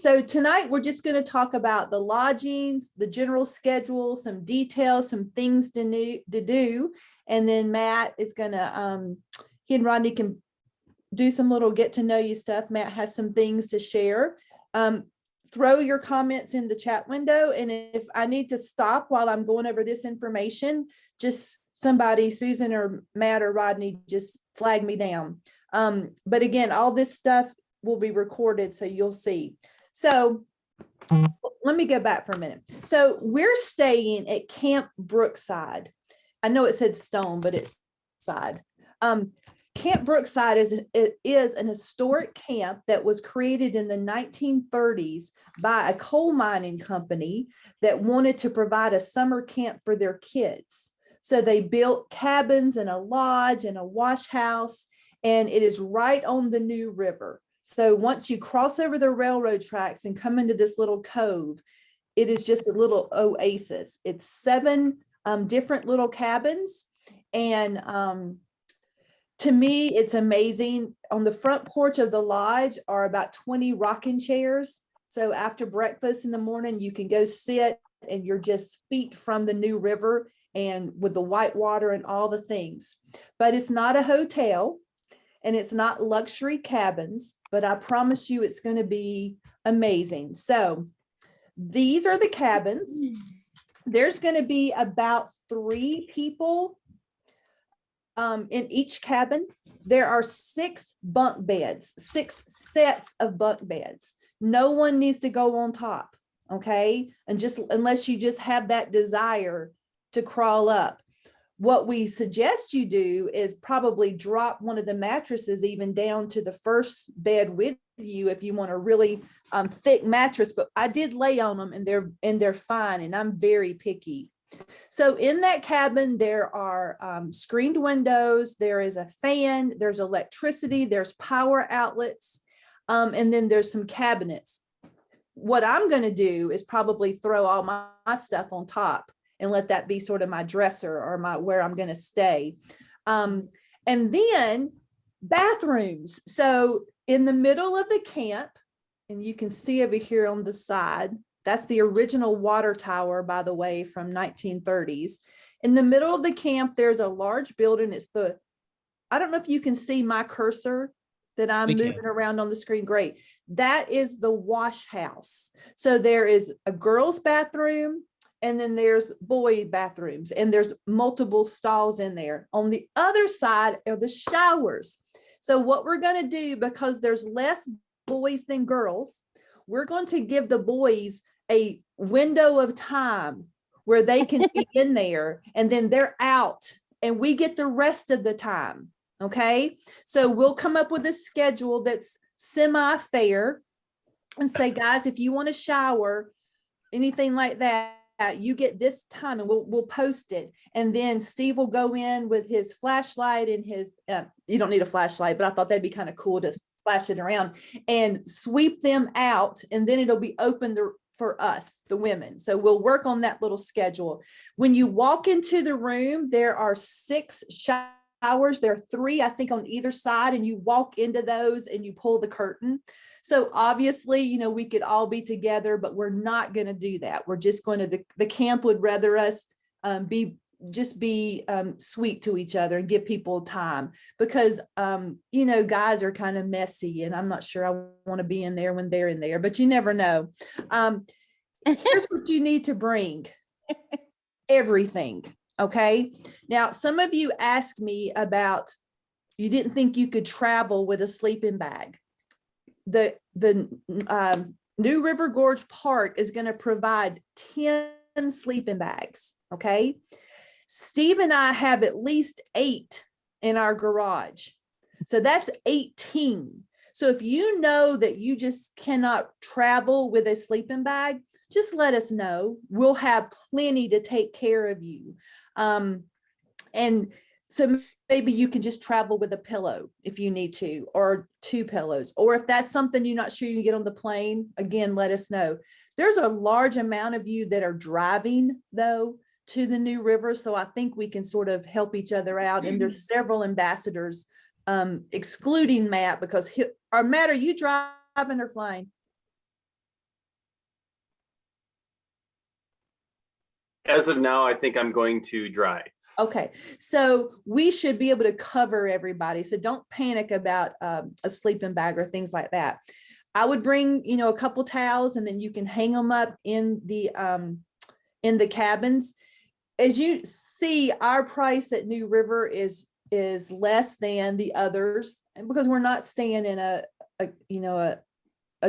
so tonight we're just going to talk about the lodgings, the general schedule, some details, some things to do. And then Matt is going to, he and Rodney can do some little get to know you stuff. Matt has some things to share. Throw your comments in the chat window. And if I need to stop while I'm going over this information, just somebody, Susan or Matt or Rodney, just flag me down. But again, all this stuff will be recorded, so you'll see. So let me go back for a minute. So we're staying at Camp Brookside. I know it said Stone, but it's side. Camp Brookside is an historic camp that was created in the 1930s by a coal mining company that wanted to provide a summer camp for their kids. So they built cabins and a lodge and a wash house, and it is right on the New River. So once you cross over the railroad tracks and come into this little cove, it is just a little oasis. It's 7 different little cabins. And to me, it's amazing. On the front porch of the lodge are about 20 rocking chairs. So after breakfast in the morning, you can go sit and you're just feet from the New River and with the white water and all the things. But it's not a hotel and it's not luxury cabins, but I promise you it's going to be amazing. So these are the cabins. There's going to be about 3 people in each cabin. There are 6 bunk beds, 6 sets of bunk beds. No one needs to go on top, okay? And just unless you just have that desire to crawl up. What we suggest you do is probably drop one of the mattresses even down to the first bed with you if you want a really thick mattress, but I did lay on them and they're fine, and I'm very picky. So in that cabin, there are screened windows, there is a fan, there's electricity, there's power outlets, and then there's some cabinets. What I'm going to do is probably throw all my stuff on top and let that be sort of my dresser or where I'm going to stay. And then bathrooms. So in the middle of the camp, and you can see over here on the side, that's the original water tower, by the way, from 1930s. In the middle of the camp, there's a large building. I don't know if you can see my cursor that I'm moving around on the screen. Great. That is the wash house. So there is a girls' bathroom, and then there's boy bathrooms, and there's multiple stalls in there. On the other side are the showers. So what we're going to do, because there's less boys than girls, we're going to give the boys a window of time where they can be in there, and then they're out and we get the rest of the time. Okay. So we'll come up with a schedule that's semi-fair and say, guys, if you want to shower, anything like that, you get this time, and we'll post it. And then Steve will go in with his flashlight and his, you don't need a flashlight, but I thought that'd be kind of cool to flash it around and sweep them out. And then it'll be open for us, the women. So we'll work on that little schedule. When you walk into the room, there are 6 showers. There are 3, I think, on either side, and you walk into those and you pull the curtain. So obviously, you know, we could all be together, but we're not going to do that. We're just going to, the camp would rather us be sweet to each other and give people time, because, you know, guys are kind of messy, and I'm not sure I want to be in there when they're in there, but you never know. Here's what you need to bring. Everything. Okay. Now, some of you asked me about, you didn't think you could travel with a sleeping bag. The New River Gorge Park is going to provide 10 sleeping bags. Okay. Steve and I have at least 8 in our garage. So that's 18. So if you know that you just cannot travel with a sleeping bag, just let us know. We'll have plenty to take care of you. And so maybe you can just travel with a pillow if you need to, or 2 pillows. Or if that's something you're not sure you can get on the plane, again, let us know. There's a large amount of you that are driving, though, to the New River. So I think we can sort of help each other out. And there's several ambassadors, excluding Matt, because Matt, are you driving or flying? As of now, I think I'm going to drive. Okay, so we should be able to cover everybody. So don't panic about a sleeping bag or things like that. I would bring, a couple towels, and then you can hang them up in the cabins. As you see, our price at New River is less than the others, and because we're not staying in a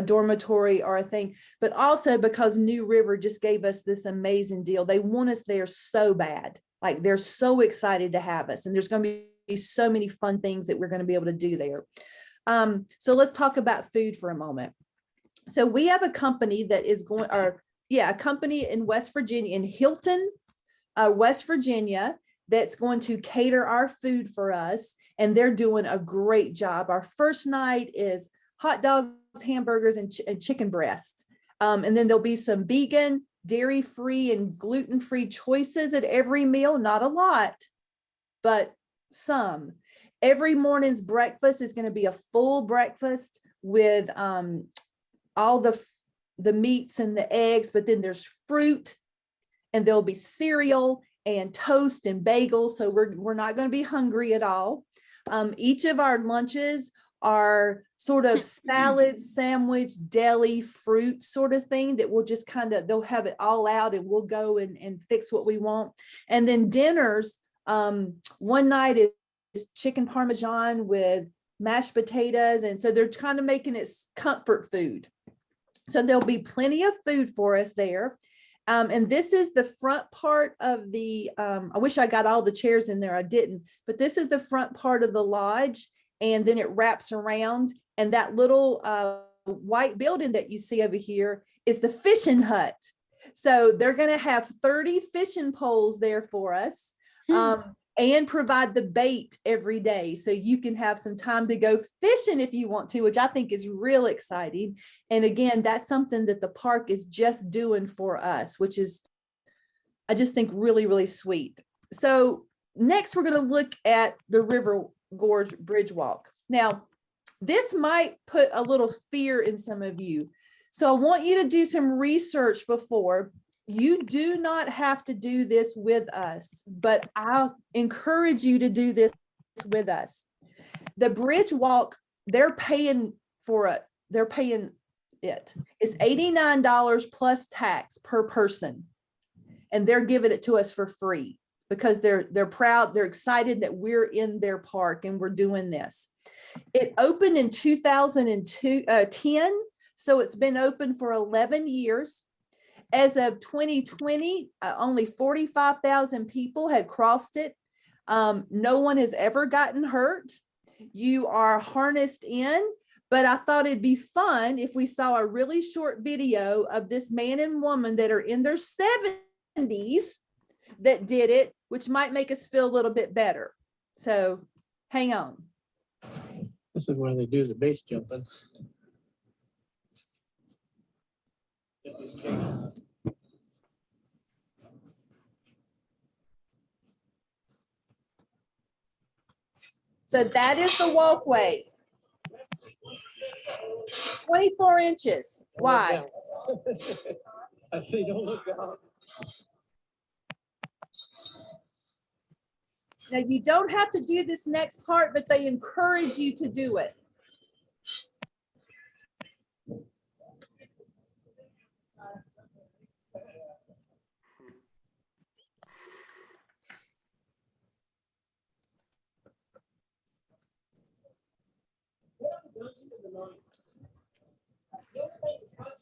dormitory or a thing, but also because New River just gave us this amazing deal. They want us there so bad. Like, they're so excited to have us, and there's going to be so many fun things that we're going to be able to do there. So let's talk about food for a moment. So we have a company that is going, a company in West Virginia, in Hilton, West Virginia, that's going to cater our food for us, and they're doing a great job. Our first night is hot dogs, hamburgers, and chicken breast. And then there'll be some vegan, dairy-free, and gluten-free choices at every meal. Not a lot, but some. Every morning's breakfast is going to be a full breakfast with all the meats and the eggs, but then there's fruit, and there'll be cereal and toast and bagels. So we're not going to be hungry at all. Each of our lunches are sort of salad, sandwich, deli, fruit sort of thing that we'll just they'll have it all out, and we'll go and fix what we want. And then dinners, one night is chicken parmesan with mashed potatoes. And so they're kind of making it comfort food. So there'll be plenty of food for us there. And this is the front part of the, I wish I got all the chairs in there, I didn't, but this is the front part of the lodge. And then it wraps around, and that little white building that you see over here is the fishing hut. So they're going to have 30 fishing poles there for us, and provide the bait every day. So you can have some time to go fishing if you want to, which I think is real exciting. And again, that's something that the park is just doing for us, which is, I just think, really, really sweet. So next, we're going to look at the River Gorge Bridge Walk. Now, this might put a little fear in some of you. So I want you to do some research before. You do not have to do this with us, but I'll encourage you to do this with us. The Bridge Walk, they're paying for it. They're paying it. It's $89 plus tax per person. And they're giving it to us for free, because they're proud, they're excited that we're in their park and we're doing this. It opened in 2010, so it's been open for 11 years. As of 2020, only 45,000 people had crossed it. No one has ever gotten hurt. You are harnessed in, but I thought it'd be fun if we saw a really short video of this man and woman that are in their 70s that did it, which might make us feel a little bit better. So hang on. This is where they do the base jumping. So that is the walkway. 24 inches wide. I see, don't look down. Now, you don't have to do this next part, but they encourage you to do it.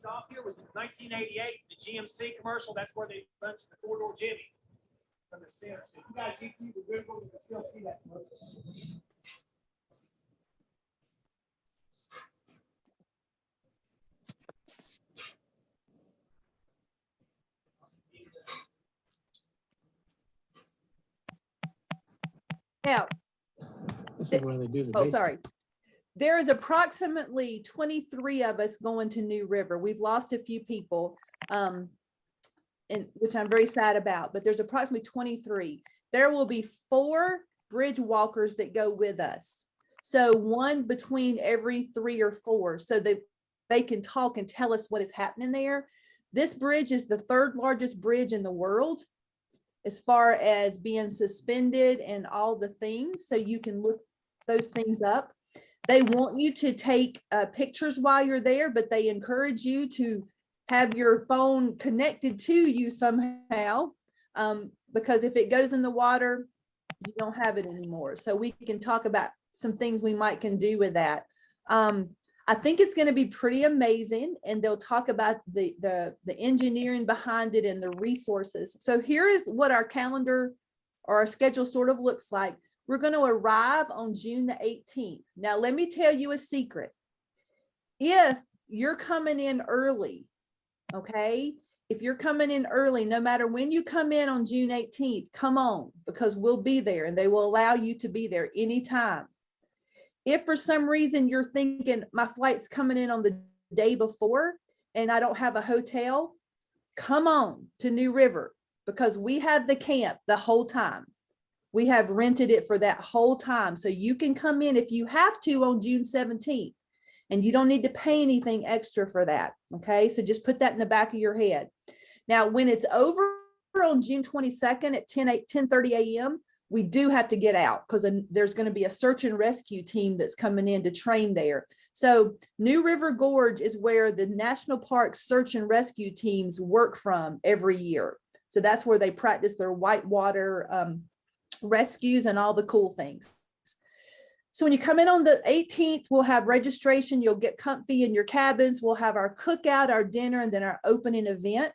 Off here was 1988, the GMC commercial. That's where they punched the four-door Jimmy from the center. So if you guys YouTube or Google, you can still see that commercial. Now, This is where they do the oh, base. sorry. There is approximately 23 of us going to New River. We've lost a few people, and which I'm very sad about, but there's approximately 23. There will be 4 bridge walkers that go with us. So one between every 3 or 4, so that they can talk and tell us what is happening there. This bridge is the 3rd largest bridge in the world. as far as being suspended and all the things. So you can look those things up. They want you to take pictures while you're there, but they encourage you to have your phone connected to you somehow, because if it goes in the water, you don't have it anymore. So we can talk about some things we might can do with that. I think it's going to be pretty amazing, and they'll talk about the engineering behind it and the resources. So here is what our calendar or our schedule sort of looks like. We're going to arrive on June the 18th. Now, let me tell you a secret. If you're coming in early, okay, if you're coming in early, no matter when you come in on June 18th, come on, because we'll be there and they will allow you to be there anytime. If for some reason you're thinking my flight's coming in on the day before and I don't have a hotel, come on to New River, because we have the camp the whole time. We have rented it for that whole time. So you can come in if you have to on June 17th, and you don't need to pay anything extra for that. Okay, so just put that in the back of your head. Now, when it's over on June 22nd at 10:30 a.m., we do have to get out, because there's going to be a search and rescue team that's coming in to train there. So New River Gorge is where the National Park search and rescue teams work from every year. So that's where they practice their whitewater rescues and all the cool things. So when you come in on the 18th, we'll have registration. You'll get comfy in your cabins. We'll have our cookout, our dinner, and then our opening event.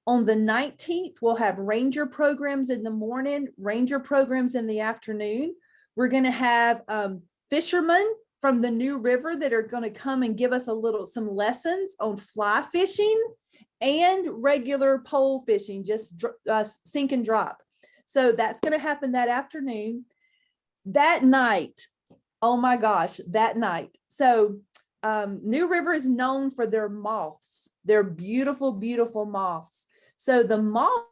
On the 19th, we'll have ranger programs in the morning, ranger programs in the afternoon. We're going to have fishermen from the New River that are going to come and give us some lessons on fly fishing and regular pole fishing, just sink and drop. So that's going to happen that afternoon. That night, oh my gosh, that night. So New River is known for their moths. They're beautiful, beautiful moths. So the moth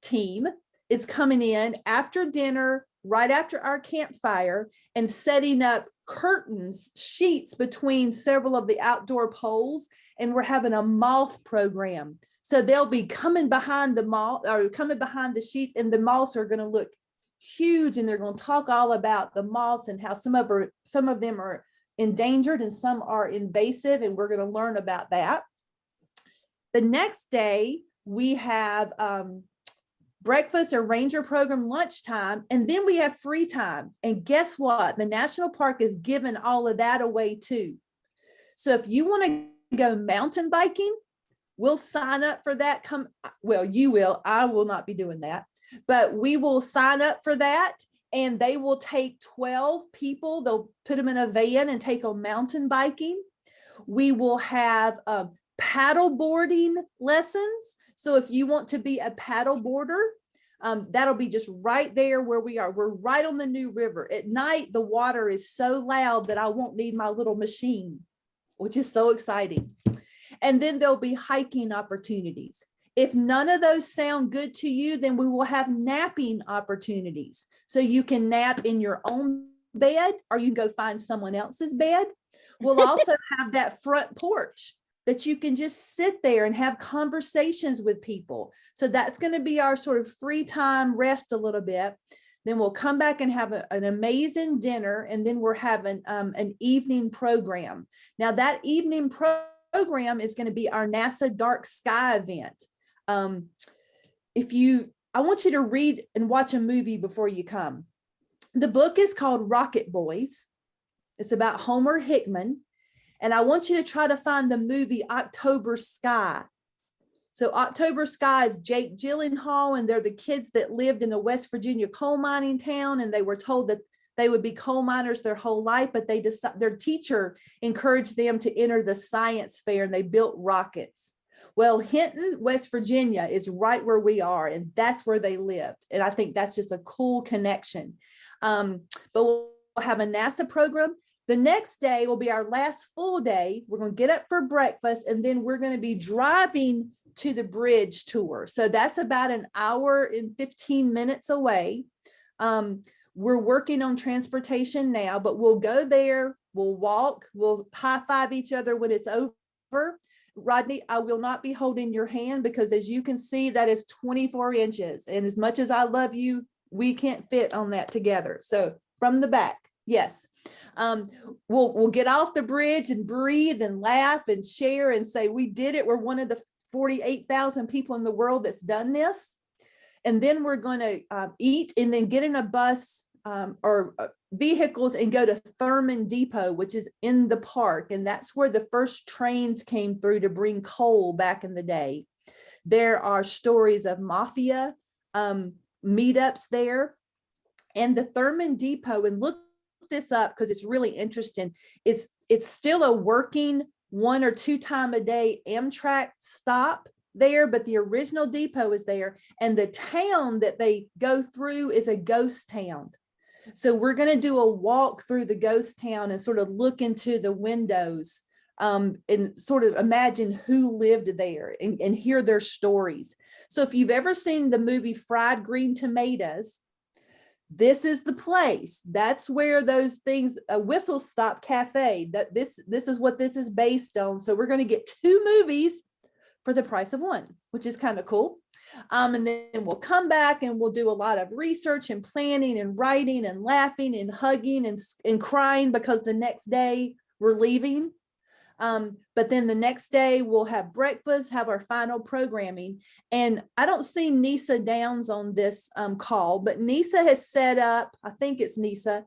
team is coming in after dinner, right after our campfire, and setting up curtains, sheets between several of the outdoor poles. And we're having a moth program. So they'll be coming behind the moth, or coming behind the sheets, and the moths are going to look huge, and they're going to talk all about the moths and how some of them are endangered and some are invasive, and we're going to learn about that. The next day we have breakfast or ranger program lunchtime, and then we have free time. And guess what? The national park is giving all of that away too. So if you want to go mountain biking, we'll sign up for that. Well, you will. I will not be doing that, but we will sign up for that, and they will take 12 people. They'll put them in a van and take them mountain biking. We will have paddle boarding lessons. So if you want to be a paddle boarder, that'll be just right there where we are. We're right on the New River. At night, the water is so loud that I won't need my little machine, which is so exciting. And then there'll be hiking opportunities. If none of those sound good to you, then we will have napping opportunities. So you can nap in your own bed, or you can go find someone else's bed. We'll also have that front porch that you can just sit there and have conversations with people. So that's going to be our sort of free time, rest a little bit. Then we'll come back and have an amazing dinner. And then we're having an evening program. Now that evening program is going to be our NASA Dark Sky event. I want you to read and watch a movie before you come. The book is called Rocket Boys. It's about Homer Hickman. And I want you to try to find the movie October Sky. So October Sky is Jake Gyllenhaal, and they're the kids that lived in the West Virginia coal mining town, and they were told that they would be coal miners their whole life, but their teacher encouraged them to enter the science fair, and they built rockets. Well, Hinton, West Virginia is right where we are, and that's where they lived. And I think that's just a cool connection. But we'll have a NASA program. The next day will be our last full day. We're going to get up for breakfast, and then we're going to be driving to the bridge tour. So that's about an hour and 15 minutes away. We're working on transportation now, but we'll go there, we'll walk, we'll high five each other when it's over. Rodney, I will not be holding your hand because as you can see, that is 24 inches. And as much as I love you, we can't fit on that together. So from the back, yes. We'll get off the bridge and breathe and laugh and share and say, we did it. We're one of the 48,000 people in the world that's done this. And then we're going to eat and then get in a bus or vehicles and go to Thurman Depot, which is in the park. And that's where the first trains came through to bring coal back in the day. There are stories of mafia meetups there. And the Thurman Depot, and look this up because it's really interesting, it's still a working 1 or 2 time a day Amtrak stop there, but the original depot is there. And the town that they go through is a ghost town. So we're going to do a walk through the ghost town and sort of look into the windows and sort of imagine who lived there and hear their stories. So if you've ever seen the movie Fried Green Tomatoes, this is the place. That's where those things, a Whistle Stop Cafe, that this is what this is based on. So we're going to get 2 movies for the price of 1, which is kind of cool. And then we'll come back and we'll do a lot of research and planning and writing and laughing and hugging and crying because the next day we're leaving. But then the next day we'll have breakfast, have our final programming. And I don't see Nisa Downs on this call, but Nisa has set up, I think it's Nisa,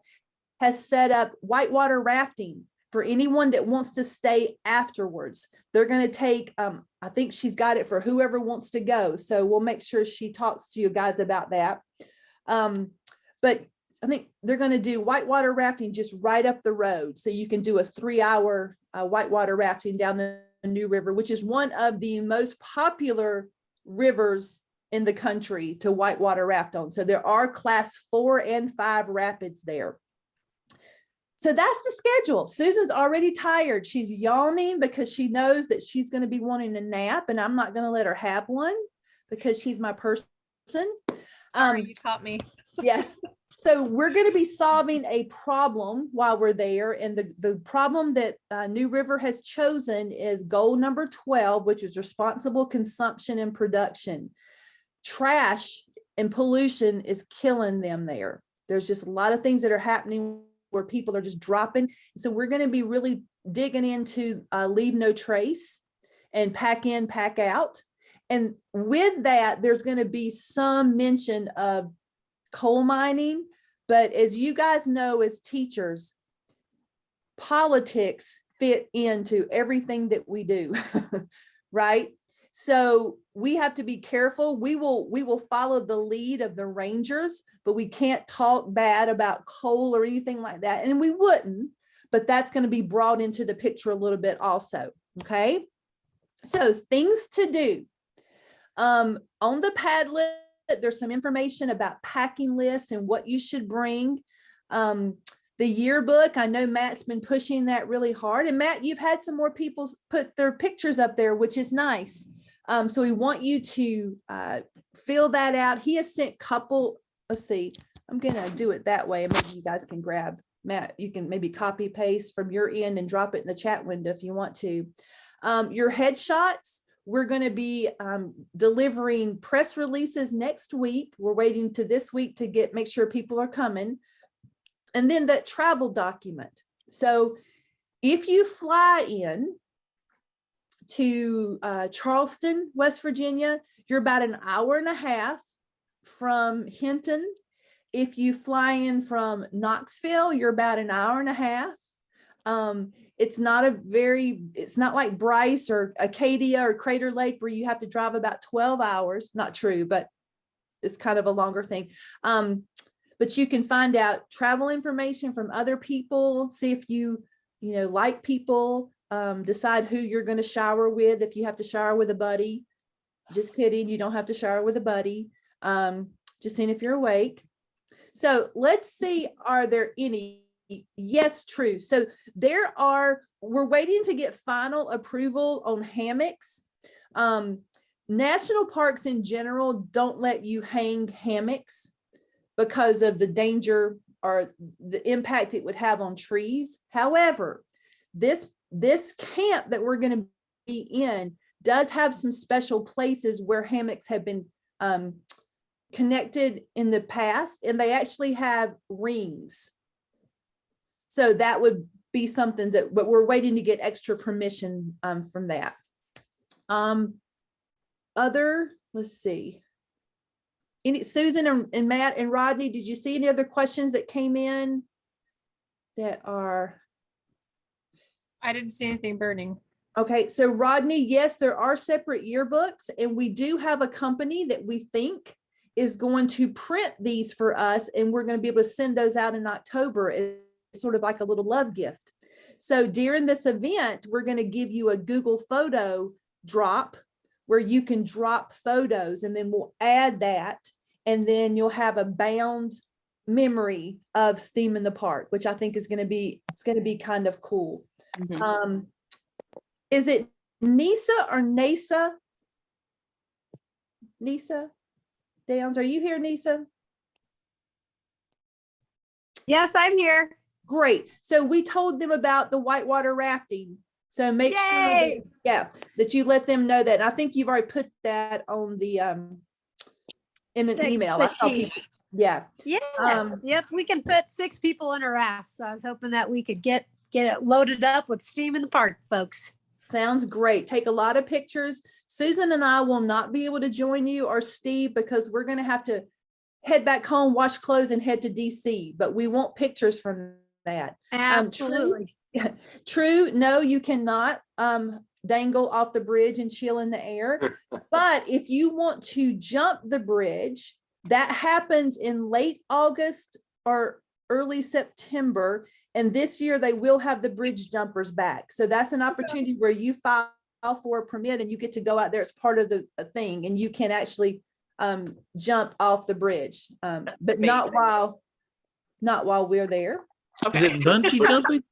has set up whitewater rafting for anyone that wants to stay afterwards. They're going to take, I think she's got it for whoever wants to go. So we'll make sure she talks to you guys about that. But I think they're going to do whitewater rafting just right up the road. So you can do a 3-hour whitewater rafting down the New River, which is one of the most popular rivers in the country to whitewater raft on. So there are class 4 and 5 rapids there. So that's the schedule. Susan's already tired. She's yawning because she knows that she's going to be wanting a nap, and I'm not going to let her have one because she's my person. Sorry, you caught me. Yes. So we're going to be solving a problem while we're there. And the problem that New River has chosen is goal number 12, which is responsible consumption and production. Trash and pollution is killing them there. There's just a lot of things that are happening where people are just dropping. So we're going to be really digging into leave no trace and pack in, pack out. And with that, there's going to be some mention of coal mining. But as you guys know, as teachers, politics fit into everything that we do, right? So we have to be careful. We will follow the lead of the Rangers, but we can't talk bad about coal or anything like that. And we wouldn't, but that's going to be brought into the picture a little bit also. Okay. So things to do. On the Padlet, there's some information about packing lists and what you should bring. The yearbook, I know Matt's been pushing that really hard. And Matt, you've had some more people put their pictures up there, which is nice. So we want you to fill that out. He has sent let's see, I'm going to do it that way. And maybe you guys can grab, Matt, you can maybe copy paste from your end and drop it in the chat window if you want to. Your headshots, we're going to be delivering press releases next week. We're waiting to this week to make sure people are coming. And then that travel document. So if you fly in to Charleston, West Virginia, you're about an hour and a half from Hinton. If you fly in from Knoxville, you're about an hour and a half. It's not like Bryce or Acadia or Crater Lake where you have to drive about 12 hours. Not true, but it's kind of a longer thing. But you can find out travel information from other people, see if you like people, decide who you're going to shower with. If you have to shower with a buddy, just kidding. You don't have to shower with a buddy. Just seeing if you're awake. So let's see, are there any? Yes, true. So we're waiting to get final approval on hammocks. National parks in general don't let you hang hammocks because of the danger or the impact it would have on trees. However, this camp that we're going to Inn does have some special places where hammocks have been connected in the past, and they actually have rings. So that would be something that, but we're waiting to get extra permission from that. Let's see. Susan and Matt and Rodney, did you see any other questions that came in that are? I didn't see anything burning. Okay, so Rodney, yes, there are separate yearbooks, and we do have a company that we think is going to print these for us, and we're going to be able to send those out in October as sort of like a little love gift. So during this event, we're going to give you a Google photo drop where you can drop photos, and then we'll add that, and then you'll have a bound memory of STEAM in the Park, which I think is going to be, it's going to be kind of cool. Is it Nisa or Nasa? Nisa Downs, are you here, Nisa? Yes, I'm here. Great. So we told them about the whitewater rafting. So make sure that, Yay! that you let them know that. And I think you've already put that on the in an Thanks, email. I saw Christine. people- Yeah. Yes, yep, we can fit 6 people in a raft. So I was hoping that we could get it loaded up with STEAM in the Park, folks. Sounds great. Take a lot of pictures. Susan and I will not be able to join you, or Steve, because we're going to have to head back home, wash clothes, and head to DC. But we want pictures from that. Absolutely. True. No, you cannot dangle off the bridge and chill in the air. But if you want to jump the bridge, that happens in late August or early September. And this year they will have the bridge jumpers back. So that's an opportunity where you file for a permit and you get to go out there as part of the thing, and you can actually jump off the bridge, but not while we're there. Is it bungee jumping?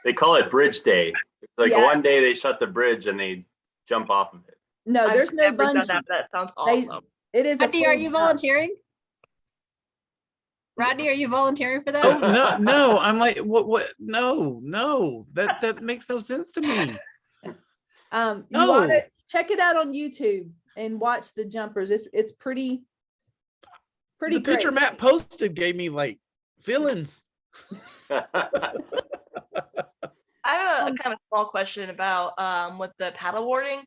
They call it Bridge Day. It's like Yeah. one day they shut the bridge and they jump off of it. No, I've there's no never done bungee. that, but that sounds They- awesome. It is a Rodney, are full you jump. volunteering? Rodney, are you volunteering for that? Oh, no, I'm like, what? No, that makes no sense to me. You No. ought to check it out on YouTube and watch the jumpers. It's pretty The picture great. Matt posted gave me like feelings. I have a kind of a small question about with the paddleboarding.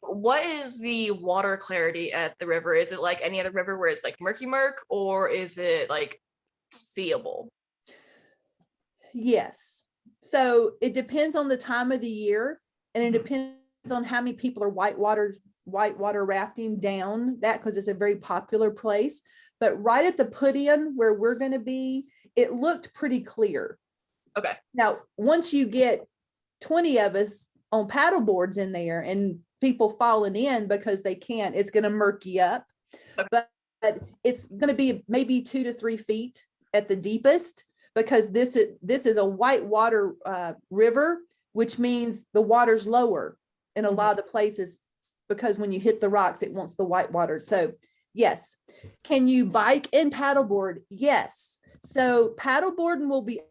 What is the water clarity at the river? Is it like any other river where it's like murky, or is it like seeable? Yes. So it depends on the time of the year, and it Mhm. depends on how many people are whitewater rafting down that, because it's a very popular place. But right at the put-in where we're going to be, it looked pretty clear. Okay. Now, once you get 20 of us on paddle boards in there and people falling in because they can't, it's going to murky up. Okay. But it's going to be maybe 2 to 3 feet at the deepest, because this is a whitewater river, which means the water's lower in a lot of the places, because when you hit the rocks, it wants the white water. So yes. Can you bike and paddleboard? Yes. So paddleboarding will be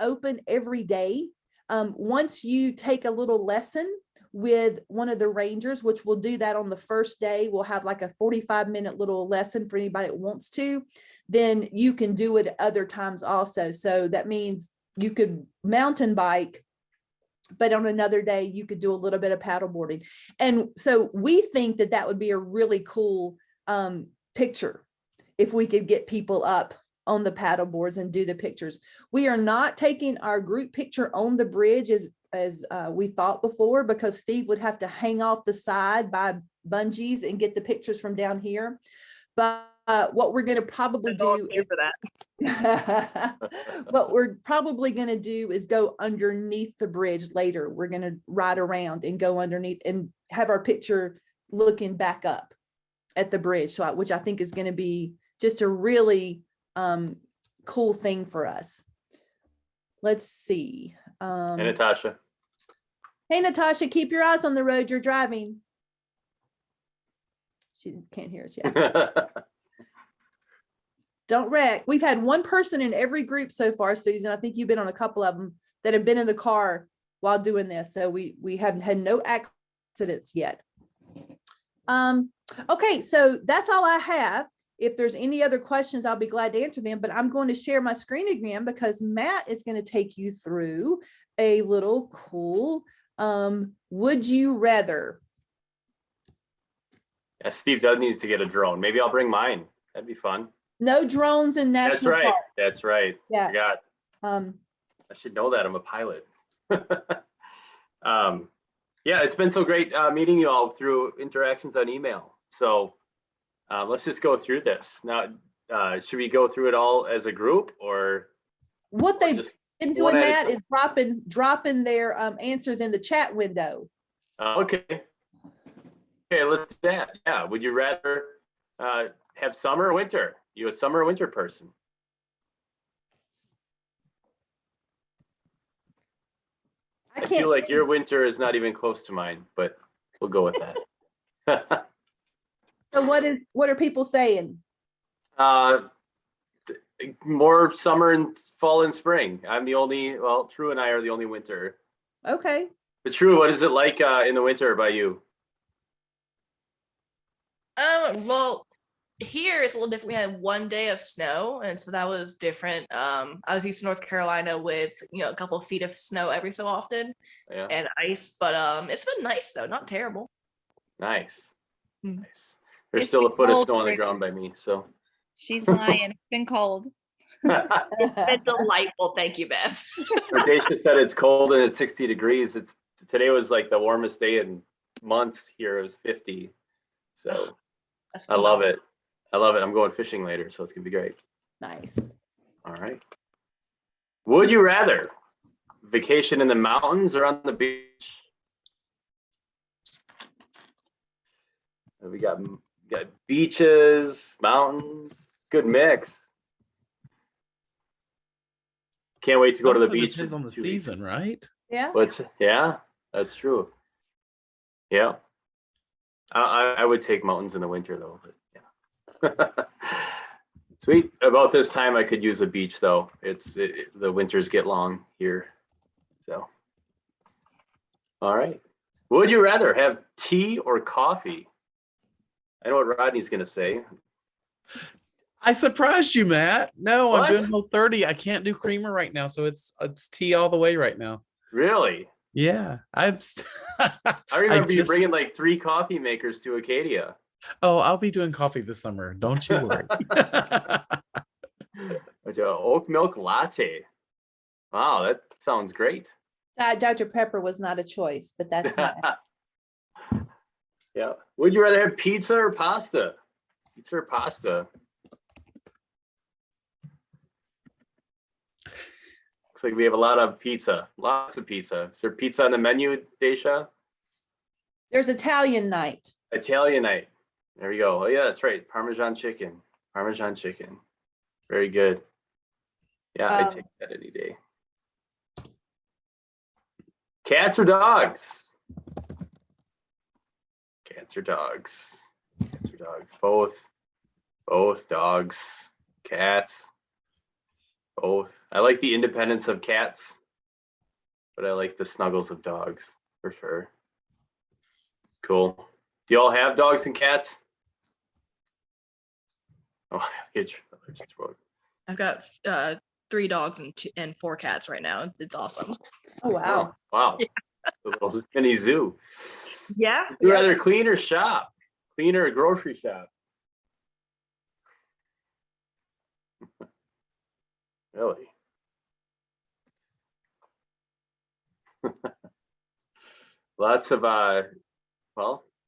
open every day. Once you take a little lesson with one of the rangers, which we'll do that on the first day, we'll have like a 45-minute little lesson for anybody that wants to, then you can do it other times also. So that means you could mountain bike, but on another day you could do a little bit of paddleboarding. And so we think that that would be a really cool picture if we could get people up on the paddle boards and do the pictures. We are not taking our group picture on the bridge as we thought before, because Steve would have to hang off the side by bungees and get the pictures from down here. But what we're going to probably do is for that. what we're probably going to do is go underneath the bridge later. We're going to ride around and go underneath and have our picture looking back up at the bridge. So which I think is going to be just a really cool thing for us. Let's see. Hey, Natasha. Hey, Natasha, keep your eyes on the road. You're driving. She can't hear us yet. Don't wreck. We've had one person in every group so far, Susan. I think you've been on a couple of them that have been in the car while doing this. So we haven't had no accidents yet. Okay, so that's all I have. If there's any other questions, I'll be glad to answer them, but I'm going to share my screen again because Matt is going to take you through a little cool, would you rather? Yeah, Steve does needs to get a drone. Maybe I'll bring mine. That'd be fun. No drones in That's national right. parks. That's right. Yeah. Forgot. Um, I should know that. I'm a pilot. Yeah, it's been so great meeting you all through interactions on email. So let's just go through this. Now, should we go through it all as a group or what they've just been one doing, at a Matt, time? is dropping their answers in the chat window. Okay. Okay, let's do that. Yeah. Would you rather have summer or winter? You a summer or winter person? I I can't feel like see. your winter is not even close to mine, but we'll go with that. So what are people saying? More summer and fall and spring. I'm the only, well, True and I are the only winter. Okay. But True, what is it like in the winter by you? Well, here it's a little different. We had 1 day of snow, and so that was different. I was used to North Carolina with a couple of feet of snow every so often Yeah, and ice, but it's been nice though, not terrible. nice. Mm. Nice. There's It's still a been foot of cold snow on the here. ground by me, so. She's lying. It's been cold. It's delightful, thank you, Beth. Dacia said it's cold and it's 60 degrees. Today was like the warmest day in months here. It was 50. So That's I love phenomenal. it. I love it. I'm going fishing later, so it's gonna be great. Nice. All right. Would you rather vacation in the mountains or on the beach? We got beaches, mountains, good mix. Can't wait to go to the Also beach. depends in on the 2 weeks. season, right? Yeah. Yeah, that's true. Yeah. I would take mountains in the winter though, but yeah. Sweet. About this time I could use a beach though. The winters get long here. So. All right. Would you rather have tea or coffee? I know what Rodney's gonna say. I surprised you, Matt. No, What? I'm doing Whole 30. I can't do creamer right now, so it's tea all the way right now. Really? Yeah, I remember you just- bringing like 3 coffee makers to Acadia. Oh, I'll be doing coffee this summer. Don't you worry. With a oat milk latte. Wow, that sounds great. Dr. Pepper was not a choice, but that's mine. Yeah. Would you rather have pizza or pasta? Pizza or pasta? Looks like we have a lot of pizza. Lots of pizza. Is there pizza on the menu, Dacia? There's Italian night. Italian night. There we go. Oh yeah, that's right. Parmesan chicken. Parmesan chicken. Very good. Yeah, I'd take that any day. Cats or dogs? Cats or dogs? Cats or dogs? Both. Both dogs. Cats. Both. I like the independence of cats, but I like the snuggles of dogs for sure. Cool. Do you all have dogs and cats? Oh, I've got 3 dogs and 4 cats right now. It's awesome. Oh, wow. Wow. A little mini zoo. Yeah. Would you rather clean or shop? Clean or grocery shop? Really? Lots of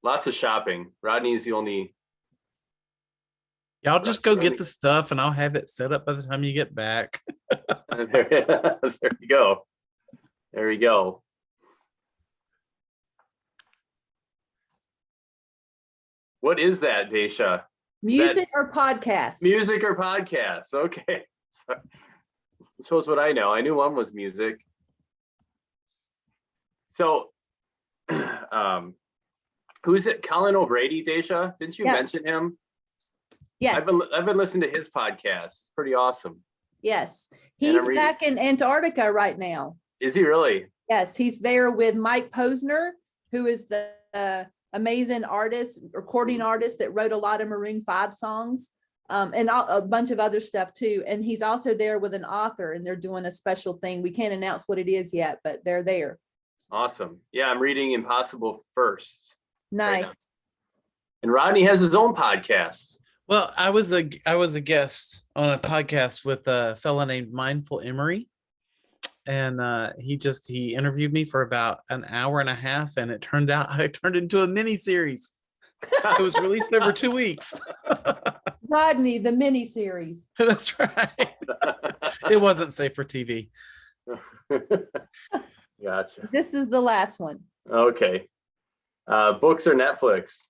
lots of shopping. Rodney's the only. Y'all just go get the stuff and I'll have it set up by the time you get back. There you go. There we go. What is that, Dacia? Music or podcast? Music or podcast? Okay. So, shows what I know. I knew one was music. So, who's it? Colin O'Brady, Dacia? Didn't you Yeah. mention him? Yes, I've been listening to his podcast. It's pretty awesome. yes. And He's I'm reading- back in Antarctica right now. Is he really? Yes, he's there with Mike Posner who is the amazing artist, recording artist that wrote a lot of Maroon 5 songs. And a bunch of other stuff too. And he's also there with an author, and they're doing a special thing. We can't announce what it is yet, but they're there. Awesome. Yeah, I'm reading Impossible First. Right now. Nice. And Rodney has his own podcast. Well, I was a guest on a podcast with a fella named Mindful Emery, and he interviewed me for about an hour and a half, and it turned into a mini series. It was released over 2 weeks. Rodney, the mini series. That's right. It wasn't safe for TV. Gotcha. This is the last one. Okay. Books or Netflix?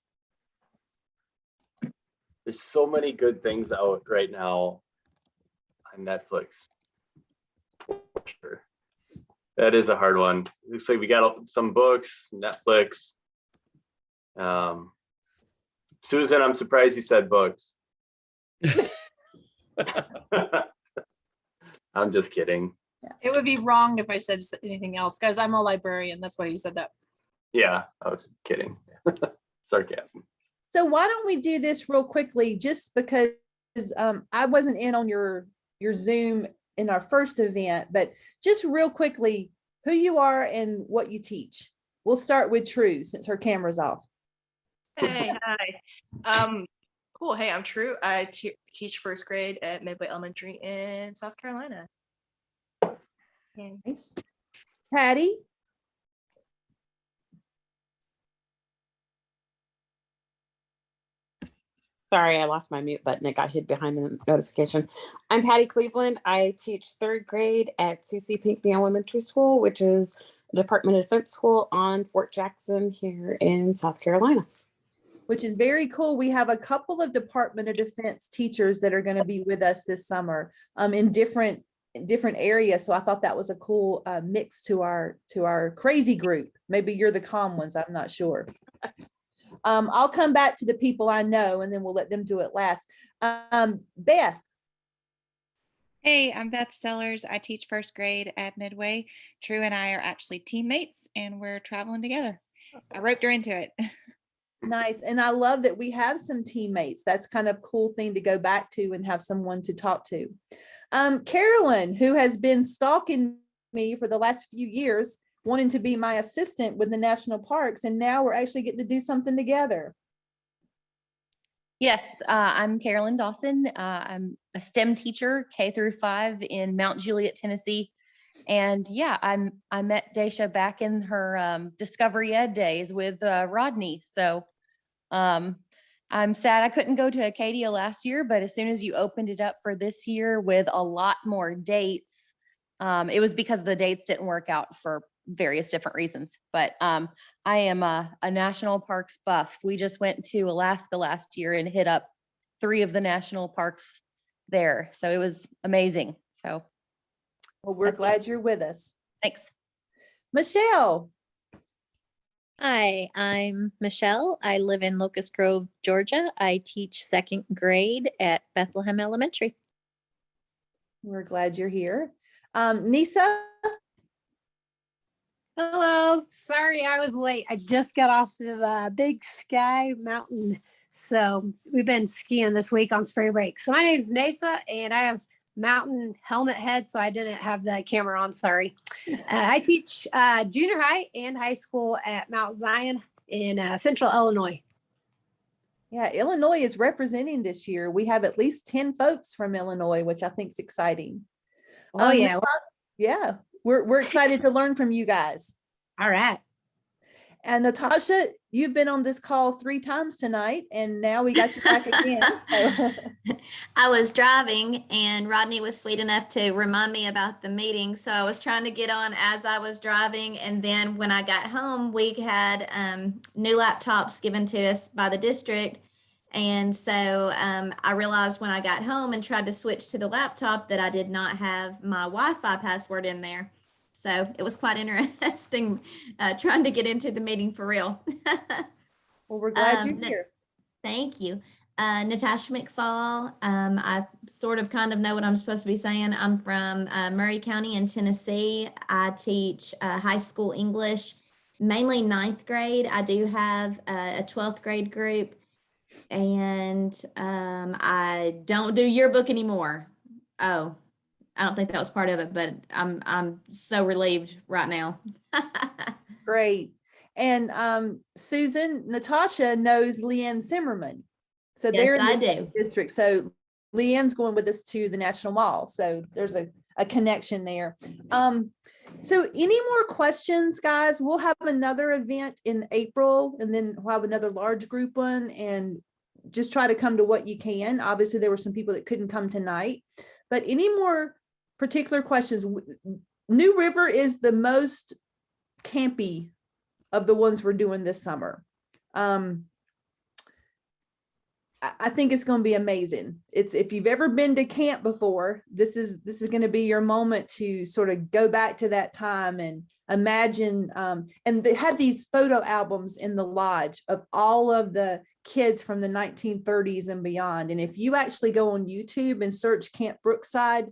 There's so many good things out right now on Netflix. For sure. That is a hard one. Looks like we got some books, Netflix. Susan, I'm surprised you said books. I'm just kidding. It would be wrong if I said anything else, guys. I'm a librarian. That's why you said that. Yeah, I was kidding. Sarcasm. So why don't we do this real quickly, just because I wasn't in on your Zoom in our first event, but just real quickly, who you are and what you teach. We'll start with True, since her camera's off. Hey, hi. Cool. Hey, I'm True. I teach first grade at Midway Elementary in South Carolina. Nice. Patty? Sorry, I lost my mute button. It got hid behind the notification. I'm Patty Cleveland. I teach third grade at CC Pinckney Elementary School, which is a Department of Defense school on Fort Jackson here in South Carolina. Which is very cool. We have a couple of Department of Defense teachers that are going to be with us this summer in different areas. So I thought that was a cool mix to our crazy group. Maybe you're the calm ones. I'm not sure. I'll come back to the people I know, and then we'll let them do it last. Beth. Hey, I'm Beth Sellers. I teach first grade at Midway. True and I are actually teammates, and we're traveling together. I roped her into it. Nice. And I love that we have some teammates. That's kind of cool thing to go back to and have someone to talk to. Carolyn, who has been stalking me for the last few years, wanting to be my assistant with the national parks, and now we're actually getting to do something together. Yes, I'm Carolyn Dawson. I'm a STEM teacher, K through 5 in Mount Juliet, Tennessee. And yeah, I met Daisha back in her Discovery Ed days with Rodney. So I'm sad I couldn't go to Acadia last year, but as soon as you opened it up for this year with a lot more dates, it was because the dates didn't work out for various different reasons. But I am a national parks buff. We just went to Alaska last year and hit up 3 of the national parks there. So it was amazing. So well, we're glad you're with us. Thanks. Michelle. Hi, I'm Michelle. I live in Locust Grove, Georgia. I teach second grade at Bethlehem Elementary. We're glad you're here. Nisa. Hello. Sorry, I was late. I just got off the Big Sky Mountain. So we've been skiing this week on spring break. So my name's Nisa, and I have mountain helmet head, so I didn't have the camera on. Sorry. I teach junior high and high school at Mount Zion in Central Illinois. Yeah, Illinois is representing this year. We have at least 10 folks from Illinois, which I think is exciting. Oh, yeah. Yeah, we're excited to learn from you guys. All right. And Natasha, you've been on this call 3 times tonight, and now we got you back again. So. I was driving, and Rodney was sweet enough to remind me about the meeting. So I was trying to get on as I was driving. And then when I got home, we had new laptops given to us by the district. And so I realized when I got home and tried to switch to the laptop that I did not have my Wi-Fi password in there. So it was quite interesting trying to get into the meeting for real. Well, we're glad you're here. Thank you. Natasha McFall. I sort of kind of know what I'm supposed to be saying. I'm from Murray County in Tennessee. I teach high school English mainly ninth grade. I do have a 12th grade group, and I don't do yearbook anymore. Oh, I don't think that was part of it, but I'm so relieved right now. Great. And Susan, Natasha knows Leanne Zimmerman. So Yes, they're in I the same do. district. So Leanne's going with us to the National Mall. So there's a connection there. So any more questions, guys? We'll have another event in April, and then we'll have another large group one, and just try to come to what you can. Obviously, there were some people that couldn't come tonight, but any more particular questions? New River is the most campy of the ones we're doing this summer. I think it's going to be amazing. It's, if you've ever been to camp before, this is going to be your moment to sort of go back to that time and imagine. And they have these photo albums in the lodge of all of the kids from the 1930s and beyond. And if you actually go on YouTube and search Camp Brookside,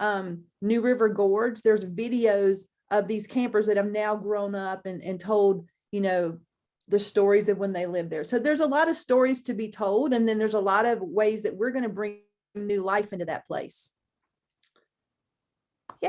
New River Gorge, there's videos of these campers that have now grown up and told, you know, the stories of when they lived there. So there's a lot of stories to be told. And then there's a lot of ways that we're going to bring new life into that place.